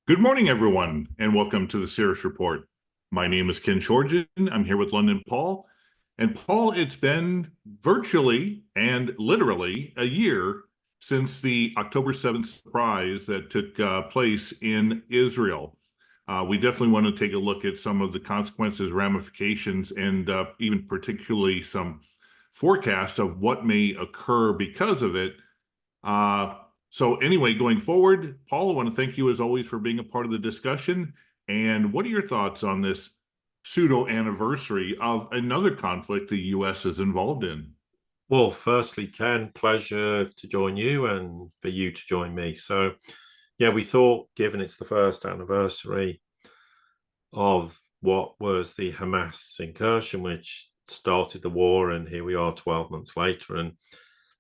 Good morning, everyone, and welcome to the Sirius Report. My name is Ken Shorgen. I'm here with London Paul. And Paul, it's been virtually and literally a year since the October 7th surprise that took place in Israel. We definitely want to take a look at some of the consequences, ramifications, and even particularly some forecast of what may occur because of it. Uh, so anyway, going forward, Paul, I want to thank you as always for being a part of the discussion. And what are your thoughts on this pseudo anniversary of another conflict the U.S. is involved in? Well, firstly, Ken, pleasure to join you and for you to join me. So, yeah, we thought, given it's the first anniversary of what was the Hamas incursion, which started the war, and here we are 12 months later, and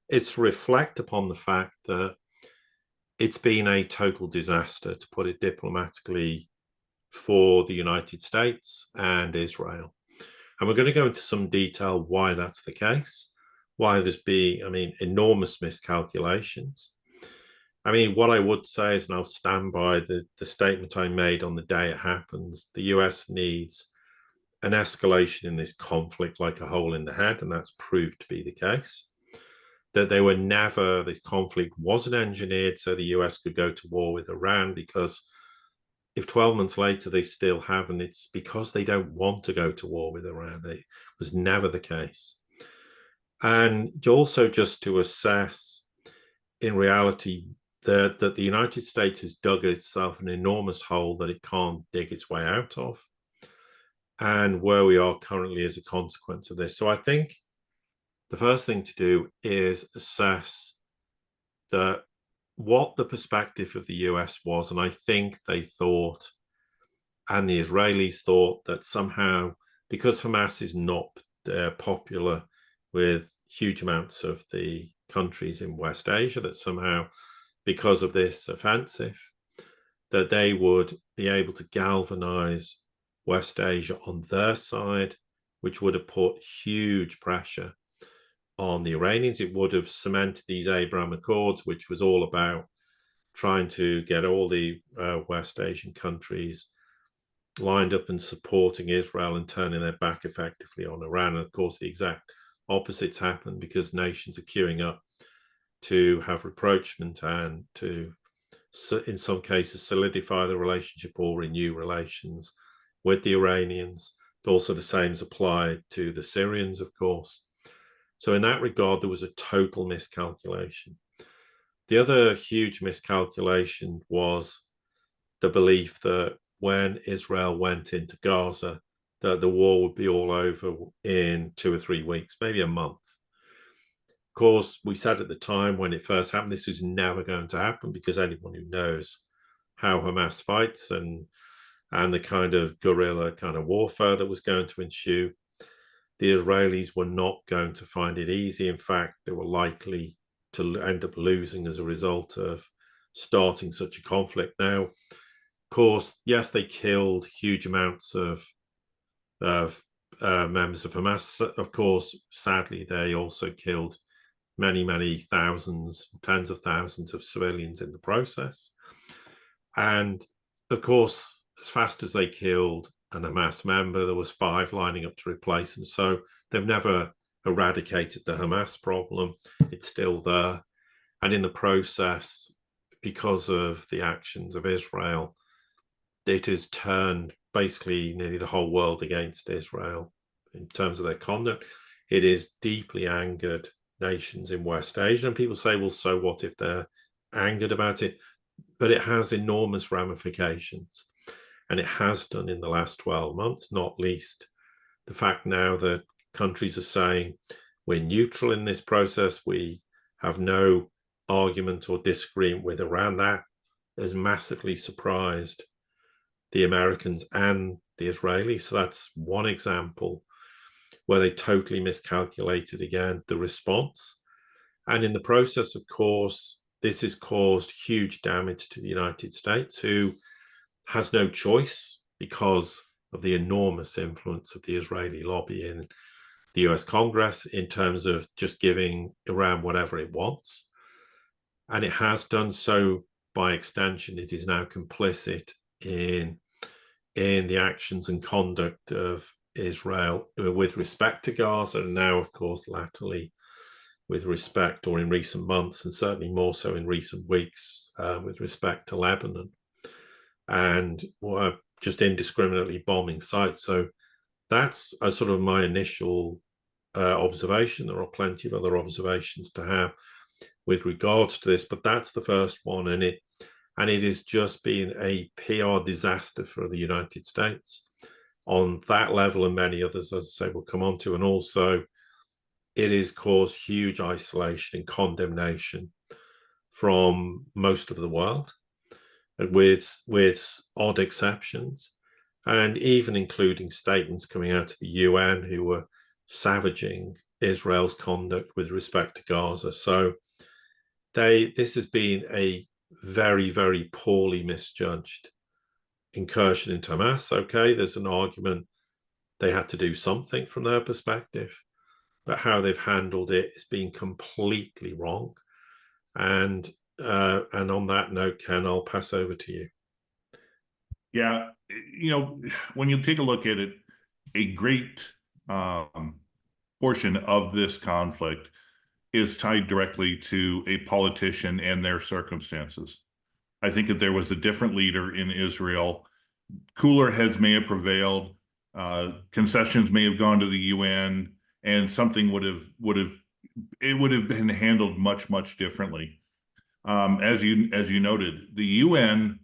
it's reflect upon the fact that it's been a total disaster, to put it diplomatically, for the United States and Israel. And we're going to go into some detail why that's the case, why there's been, enormous miscalculations. What I would say is, and I'll stand by the statement I made on the day it happens, the US needs an escalation in this conflict like a hole in the head, and that's proved to be the case. That this conflict wasn't engineered so the US could go to war with Iran, because if 12 months later they still haven't, it's because they don't want to go to war with Iran. It was never the case. And also, just to assess in reality that the United States has dug itself an enormous hole that it can't dig its way out of, and where we are currently as a consequence of this. So I think the first thing to do is assess what the perspective of the US was. And I think they thought, and the Israelis thought, that somehow, because Hamas is not popular with huge amounts of the countries in West Asia, that somehow, because of this offensive, that they would be able to galvanize West Asia on their side, which would have put huge pressure on the Iranians. It would have cemented these Abraham Accords, which was all about trying to get all the West Asian countries lined up and supporting Israel and turning their back effectively on Iran. And of course, the exact opposites happen, because nations are queuing up to have rapprochement and to, in some cases, solidify the relationship or renew relations with the Iranians. But also the same is applied to the Syrians, of course. So in that regard, there was a total miscalculation. The other huge miscalculation was the belief that when Israel went into Gaza, that the war would be all over in 2 or 3 weeks, maybe a month. Of course, we said at the time when it first happened, this was never going to happen, because anyone who knows how Hamas fights and the kind of guerrilla kind of warfare that was going to ensue, the Israelis were not going to find it easy. In fact, they were likely to end up losing as a result of starting such a conflict. Now, of course, yes, they killed huge amounts of members of Hamas. Of course, sadly, they also killed many, many thousands, tens of thousands of civilians in the process. And of course, as fast as they killed an Hamas member, there was 5 lining up to replace them. So they've never eradicated the Hamas problem. It's still there. And in the process, because of the actions of Israel, it has turned basically nearly the whole world against Israel in terms of their conduct. It has deeply angered nations in West Asia. And people say, well, so what if they're angered about it? But it has enormous ramifications. And it has done in the last 12 months, not least the fact now that countries are saying, we're neutral in this process. We have no argument or disagreement with Iran. That has massively surprised the Americans and the Israelis. So that's one example where they totally miscalculated again the response. And in the process, of course, this has caused huge damage to the United States, who has no choice because of the enormous influence of the Israeli lobby in the US Congress in terms of just giving Iran whatever it wants. And it has done so by extension, it is now complicit in the actions and conduct of Israel with respect to Gaza, and now, of course, latterly with respect, or in recent months, and certainly more so in recent weeks, with respect to Lebanon, and just indiscriminately bombing sites. So that's a sort of my initial observation. There are plenty of other observations to have with regards to this, but that's the first one, and it has just been a PR disaster for the United States on that level, and many others, as I say, we'll come on to. And also, it has caused huge isolation and condemnation from most of the world, with odd exceptions, and even including statements coming out of the UN who were savaging Israel's conduct with respect to Gaza. So this has been a very, very poorly misjudged incursion into Hamas. Okay, there's an argument they had to do something from their perspective, but how they've handled it has been completely wrong. And on that note, Ken, I'll pass over to you. Yeah, when you take a look at it, a great portion of this conflict is tied directly to a politician and their circumstances. I think if there was a different leader in Israel, cooler heads may have prevailed, concessions may have gone to the UN, and something would have been handled much, much differently. As you noted, the UN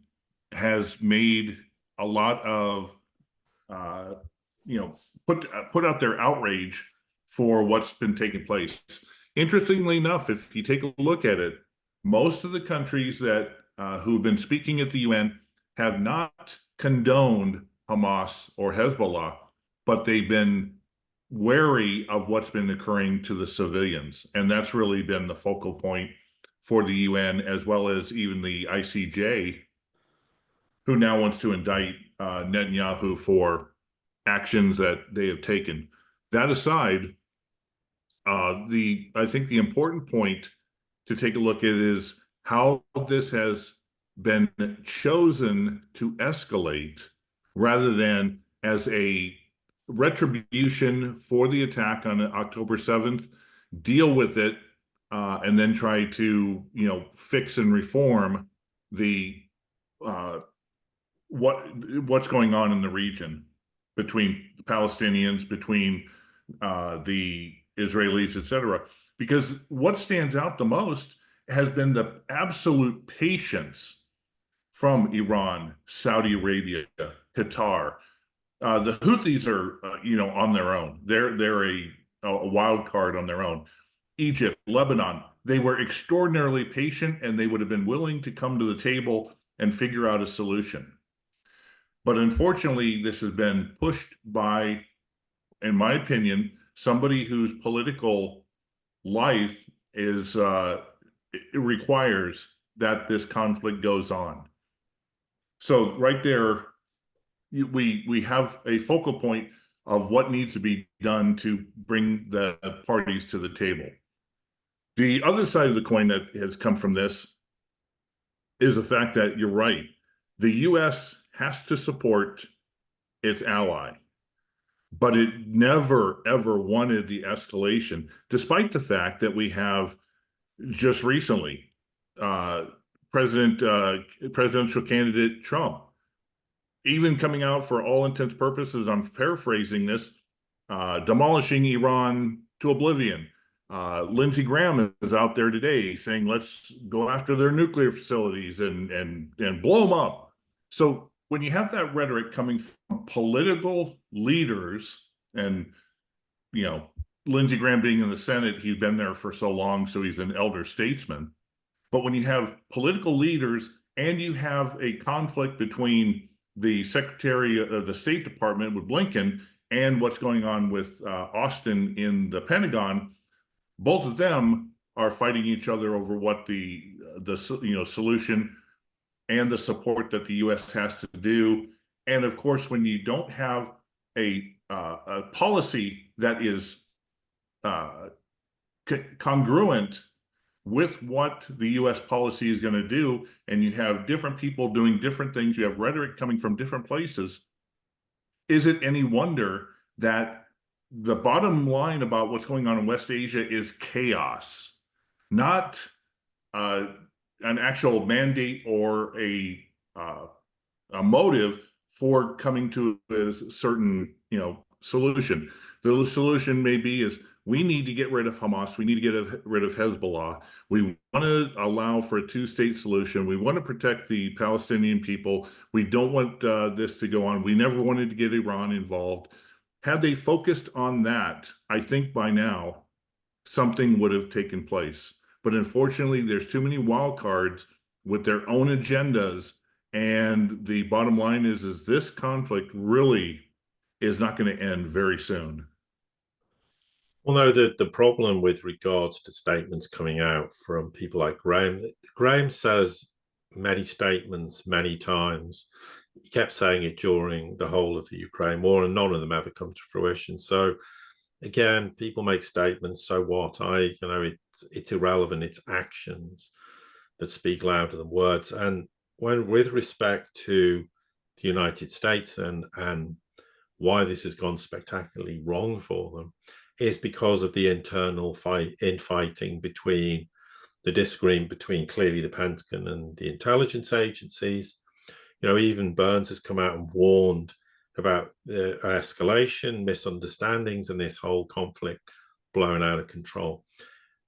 has made a lot of put out their outrage for what's been taking place. Interestingly enough, if you take a look at it, most of the countries that who've been speaking at the UN have not condoned Hamas or Hezbollah, but they've been wary of what's been occurring to the civilians. And that's really been the focal point for the UN, as well as even the ICJ, who now wants to indict Netanyahu for actions that they have taken. That aside, I think the important point to take a look at is how this has been chosen to escalate rather than as a retribution for the attack on October 7th, deal with it, and then try to, fix and reform the what's going on in the region between the Palestinians, between the Israelis, etc. Because what stands out the most has been the absolute patience from Iran, Saudi Arabia, Qatar. The Houthis are, on their own. They're a wild card on their own. Egypt, Lebanon, they were extraordinarily patient, and they would have been willing to come to the table and figure out a solution. But unfortunately, this has been pushed by, in my opinion, somebody whose political life is it requires that this conflict goes on. So right there, we have a focal point of what needs to be done to bring the parties to the table. The other side of the coin that has come from this is the fact that you're right. The U.S. has to support its ally, but it never, ever wanted the escalation, despite the fact that we have just recently presidential candidate Trump even coming out, for all intents and purposes, I'm paraphrasing this, demolishing Iran to oblivion. Lindsey Graham is out there today saying, let's go after their nuclear facilities and blow them up. So when you have that rhetoric coming from political leaders, and, Lindsey Graham being in the Senate, he's been there for so long, so he's an elder statesman. But when you have political leaders and you have a conflict between the Secretary of the State Department with Blinken and what's going on with Austin in the Pentagon, both of them are fighting each other over what the solution and the support that the U.S. has to do. And of course, when you don't have a policy that is congruent with what the U.S. policy is going to do, and you have different people doing different things, you have rhetoric coming from different places, is it any wonder that the bottom line about what's going on in West Asia is chaos, not an actual mandate or a motive for coming to a certain, solution. The solution may be is we need to get rid of Hamas. We need to get rid of Hezbollah. We want to allow for a two-state solution. We want to protect the Palestinian people. We don't want this to go on. We never wanted to get Iran involved. Had they focused on that, I think by now something would have taken place. But unfortunately, there's too many wild cards with their own agendas. And the bottom line is this conflict really is not going to end very soon. Well, no, the problem with regards to statements coming out from people like Graham says many statements many times. He kept saying it during the whole of the Ukraine war, and none of them ever come to fruition. So again, people make statements. So what? It's irrelevant. It's actions that speak louder than words. And when, with respect to the United States and why this has gone spectacularly wrong for them, is because of the internal infighting between the disagreement between clearly the Pentagon and the intelligence agencies. Even Burns has come out and warned about the escalation, misunderstandings, and this whole conflict blowing out of control.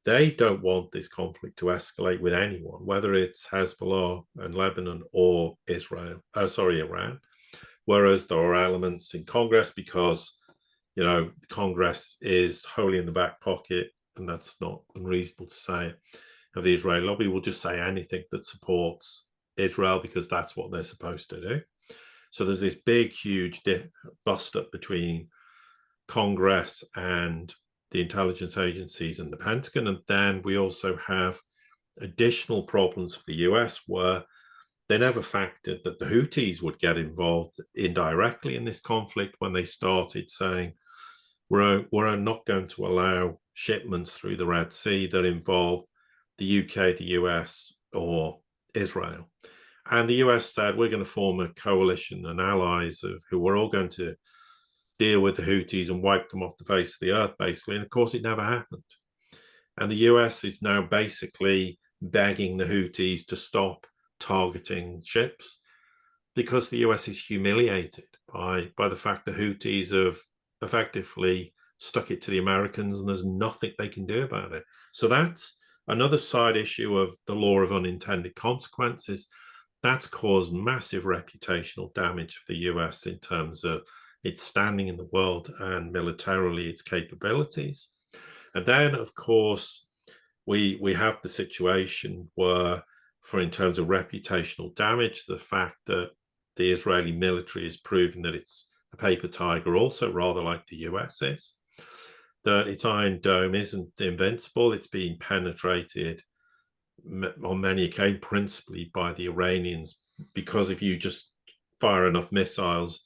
They don't want this conflict to escalate with anyone, whether it's Hezbollah and Lebanon or Iran. Whereas there are elements in Congress, because Congress is wholly in the back pocket, and that's not unreasonable to say, of the Israeli lobby, will just say anything that supports Israel because that's what they're supposed to do. So there's this big, huge bust up between Congress and the intelligence agencies and the Pentagon. And then we also have additional problems for the US, where they never factored that the Houthis would get involved indirectly in this conflict when they started saying, we're not going to allow shipments through the Red Sea that involve the UK, the US, or Israel. And the US said, we're going to form a coalition and allies who we're all going to deal with the Houthis and wipe them off the face of the earth, basically. And of course, it never happened. And the US is now basically begging the Houthis to stop targeting ships, because the US is humiliated by the fact the Houthis have effectively stuck it to the Americans, and there's nothing they can do about it. So that's another side issue of the law of unintended consequences. That's caused massive reputational damage for the US in terms of its standing in the world and militarily its capabilities. And then, of course, we have the situation where, in terms of reputational damage, the fact that the Israeli military is proving that it's a paper tiger, also rather like the US is, that its Iron Dome isn't invincible. It's been penetrated on many occasions, principally by the Iranians, because if you just fire enough missiles,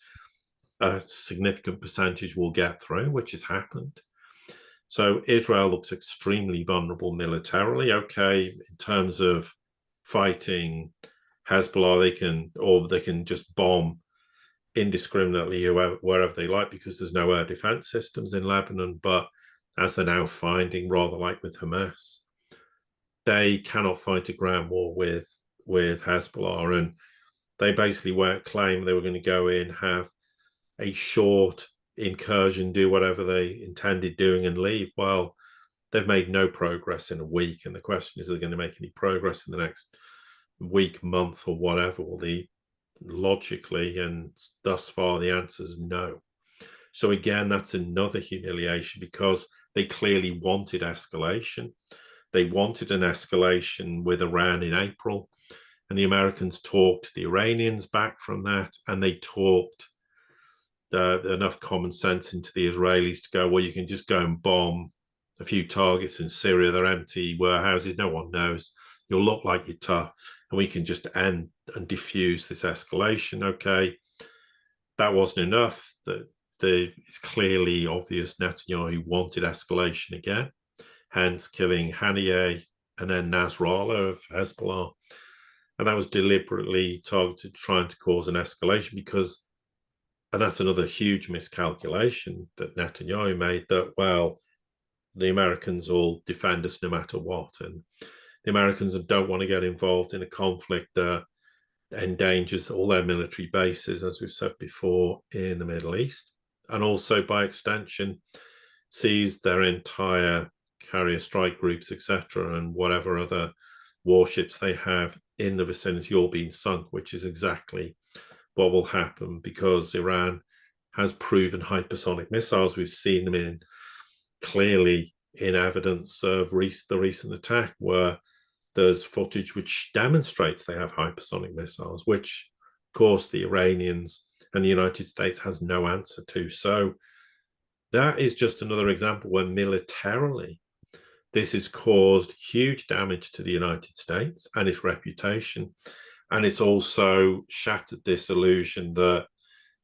a significant percentage will get through, which has happened. So Israel looks extremely vulnerable militarily. Okay, in terms of fighting Hezbollah, they can just bomb indiscriminately wherever they like, because there's no air defense systems in Lebanon. But as they're now finding, rather like with Hamas, they cannot fight a ground war with Hezbollah. And they basically claim they were going to go in, have a short incursion, do whatever they intended doing, and leave. Well, they've made no progress in a week. And the question is, are they going to make any progress in the next week, month, or whatever? Well, logically, and thus far, the answer is no. So again, that's another humiliation, because they clearly wanted escalation. They wanted an escalation with Iran in April, and the Americans talked the Iranians back from that, and they talked enough common sense into the Israelis to go, well, you can just go and bomb a few targets in Syria. They're empty warehouses. No one knows. You'll look like you're tough, and we can just end and diffuse this escalation. Okay, that wasn't enough. It's clearly obvious Netanyahu wanted escalation again, hence killing Haniyeh, and then Nasrallah of Hezbollah. And that was deliberately targeted, trying to cause an escalation because, and that's another huge miscalculation that Netanyahu made, that, well, the Americans will defend us no matter what. And the Americans don't want to get involved in a conflict that endangers all their military bases, as we've said before, in the Middle East. And also, by extension, sees their entire carrier strike groups, etc., and whatever other warships they have in the vicinity all being sunk, which is exactly what will happen because Iran has proven hypersonic missiles. We've seen them clearly in evidence of the recent attack, where there's footage which demonstrates they have hypersonic missiles, which, of course, the Iranians and the United States has no answer to. So that is just another example where militarily this has caused huge damage to the United States and its reputation. And it's also shattered this illusion that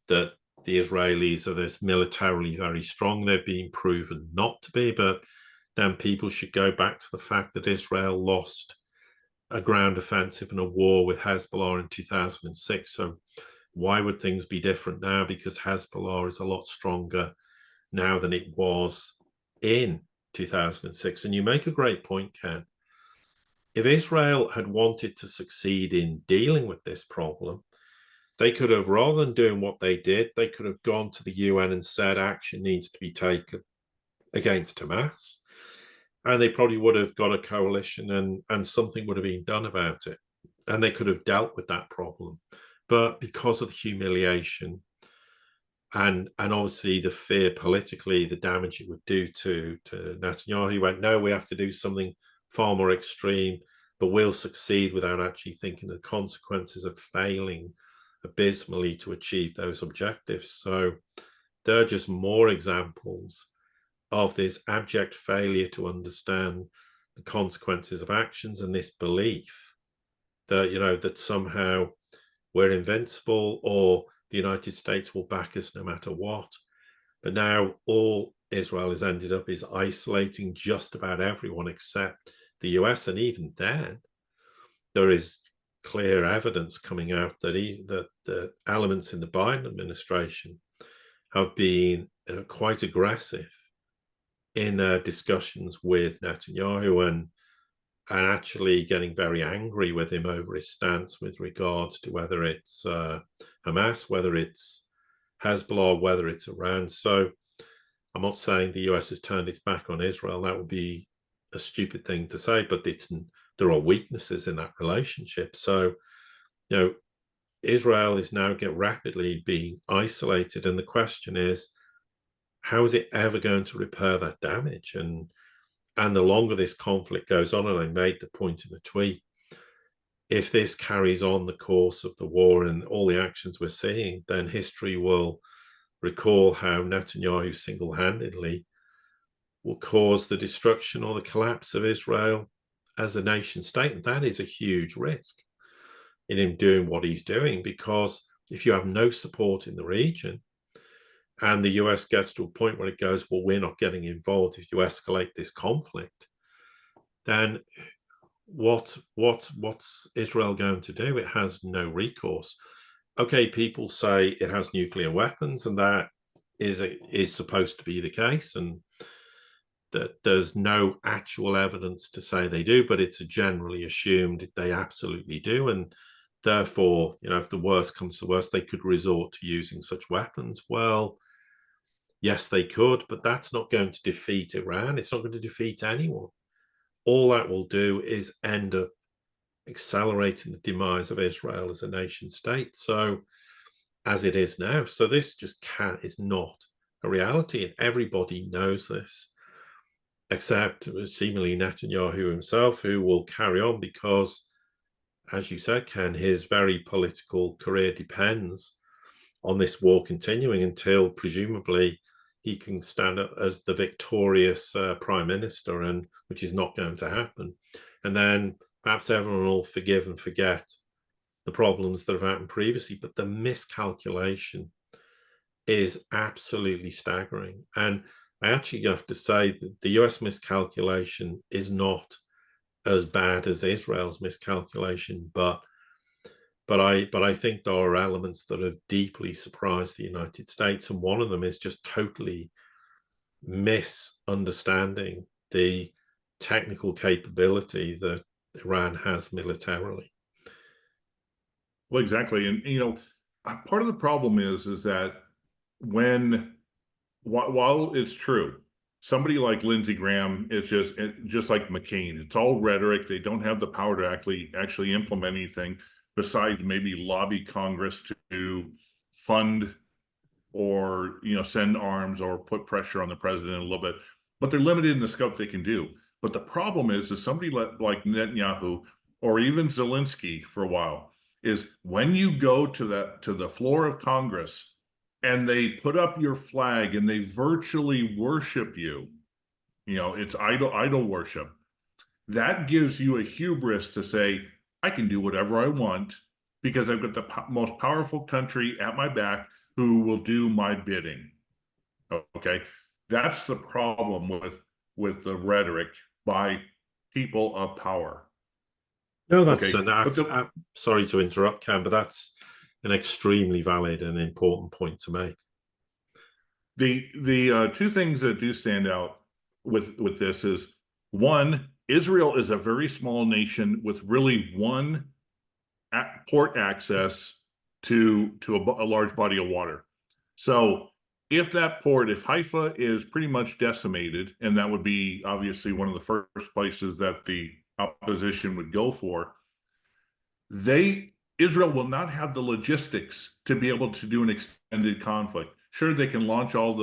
the Israelis are this militarily very strong. They're being proven not to be, but then people should go back to the fact that Israel lost a ground offensive in a war with Hezbollah in 2006. So why would things be different now? Because Hezbollah is a lot stronger now than it was in 2006. And you make a great point, Ken. If Israel had wanted to succeed in dealing with this problem, they could have, rather than doing what they did, they could have gone to the UN and said action needs to be taken against Hamas. And they probably would have got a coalition and something would have been done about it. And they could have dealt with that problem. But because of the humiliation and obviously the fear politically, the damage it would do to Netanyahu, he went, no, we have to do something far more extreme, but we'll succeed without actually thinking of the consequences of failing abysmally to achieve those objectives. So there are just more examples of this abject failure to understand the consequences of actions, and this belief that, that somehow we're invincible or the United States will back us no matter what. But now all Israel has ended up is isolating just about everyone except the US. And even then, there is clear evidence coming out that the elements in the Biden administration have been quite aggressive in discussions with Netanyahu and actually getting very angry with him over his stance with regards to whether it's Hamas, whether it's Hezbollah, whether it's Iran. So I'm not saying the US has turned its back on Israel. That would be a stupid thing to say, but there are weaknesses in that relationship. So, Israel is now rapidly being isolated. And the question is, how is it ever going to repair that damage? And the longer this conflict goes on, and I made the point in the tweet, if this carries on the course of the war and all the actions we're seeing, then history will recall how Netanyahu single-handedly will cause the destruction or the collapse of Israel as a nation state. And that is a huge risk in him doing what he's doing, because if you have no support in the region and the US gets to a point where it goes, well, we're not getting involved if you escalate this conflict, then what's Israel going to do? It has no recourse. Okay, people say it has nuclear weapons, and that is supposed to be the case, and that there's no actual evidence to say they do, but it's generally assumed they absolutely do. And therefore, if the worst comes to worst, they could resort to using such weapons. Well, yes, they could, but that's not going to defeat Iran. It's not going to defeat anyone. All that will do is end up accelerating the demise of Israel as a nation state. So, as it is now. So this just is not a reality, and everybody knows this, except seemingly Netanyahu himself, who will carry on because, as you said, Ken, his very political career depends on this war continuing until presumably he can stand up as the victorious prime minister, and which is not going to happen. And then perhaps everyone will forgive and forget the problems that have happened previously, but the miscalculation is absolutely staggering. And I actually have to say that the US miscalculation is not as bad as Israel's miscalculation, but I think there are elements that have deeply surprised the United States, and one of them is just totally misunderstanding the technical capability that Iran has militarily. Well, exactly. And, part of the problem is that while it's true, somebody like Lindsey Graham is just like McCain. It's all rhetoric. They don't have the power to actually implement anything besides maybe lobby Congress to fund or send arms or put pressure on the president a little bit, but they're limited in the scope they can do. But the problem is somebody like Netanyahu or even Zelensky for a while is when you go to the floor of Congress and they put up your flag and they virtually worship you, it's idol worship. That gives you a hubris to say, I can do whatever I want because I've got the most powerful country at my back who will do my bidding. Okay, that's the problem with the rhetoric by people of power. No, that's okay, sorry to interrupt, Cam, but that's an extremely valid and important point to make. The two things that do stand out with this is, one, Israel is a very small nation with really one port access to a large body of water. So if Haifa is pretty much decimated, and that would be obviously one of the first places that the opposition would go for, Israel will not have the logistics to be able to do an extended conflict. Sure, they can launch all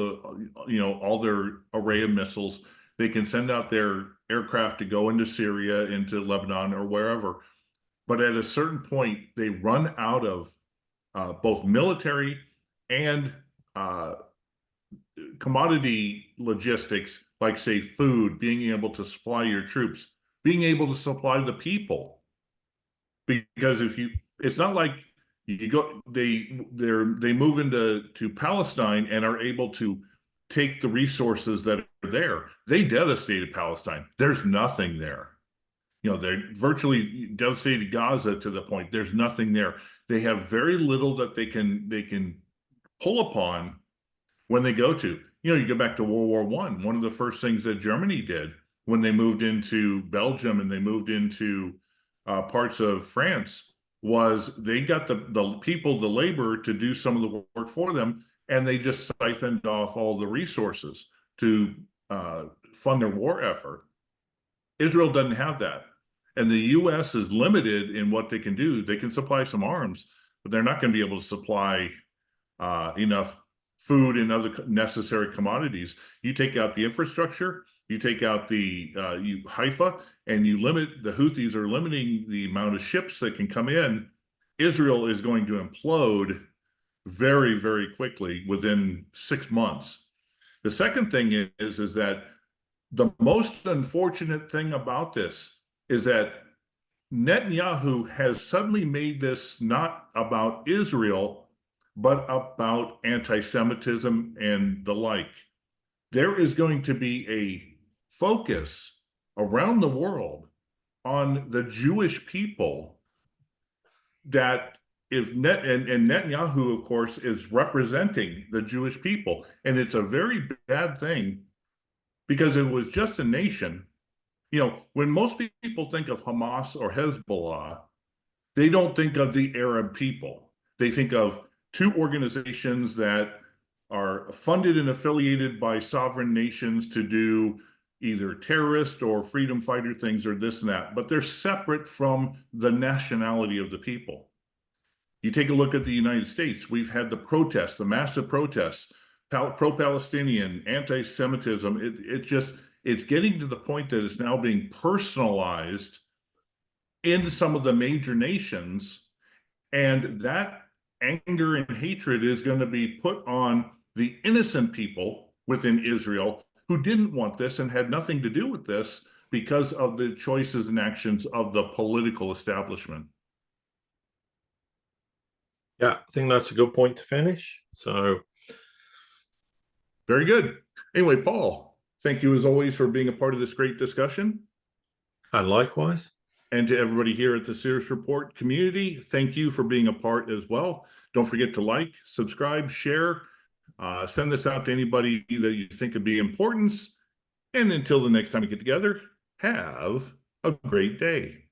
their array of missiles. They can send out their aircraft to go into Syria, into Lebanon, or wherever. But at a certain point, they run out of both military and commodity logistics, like, say, food, being able to supply your troops, being able to supply the people. Because it's not like you go, they move into Palestine and are able to take the resources that are there. They devastated Palestine. There's nothing there. They virtually devastated Gaza to the point there's nothing there. They have very little that they can pull upon when they go to. You go back to World War I. One of the first things that Germany did when they moved into Belgium and they moved into parts of France was they got the people, the labor, to do some of the work for them, and they just siphoned off all the resources to fund their war effort. Israel doesn't have that. And the U.S. is limited in what they can do. They can supply some arms, but they're not going to be able to supply enough food and other necessary commodities. You take out the infrastructure, you take out Haifa, and you limit, the Houthis are limiting the amount of ships that can come in. Israel is going to implode very, very quickly within 6 months. The second thing is that the most unfortunate thing about this is that Netanyahu has suddenly made this not about Israel, but about anti-Semitism and the like. There is going to be a focus around the world on the Jewish people that is and Netanyahu, of course, is representing the Jewish people. And it's a very bad thing because it was just a nation. When most people think of Hamas or Hezbollah, they don't think of the Arab people. They think of two organizations that are funded and affiliated by sovereign nations to do either terrorist or freedom fighter things or this and that, but they're separate from the nationality of the people. You take a look at the United States, we've had the massive protests, pro-Palestinian, anti-Semitism. It's getting to the point that it's now being personalized in some of the major nations, and that anger and hatred is going to be put on the innocent people within Israel who didn't want this and had nothing to do with this because of the choices and actions of the political establishment. Yeah, I think that's a good point to finish. So, very good. Anyway, Paul, thank you as always for being a part of this great discussion. And likewise. And to everybody here at the Sirius Report community, thank you for being a part as well. Don't forget to like, subscribe, share, send this out to anybody that you think would be important. And until the next time we get together, have a great day.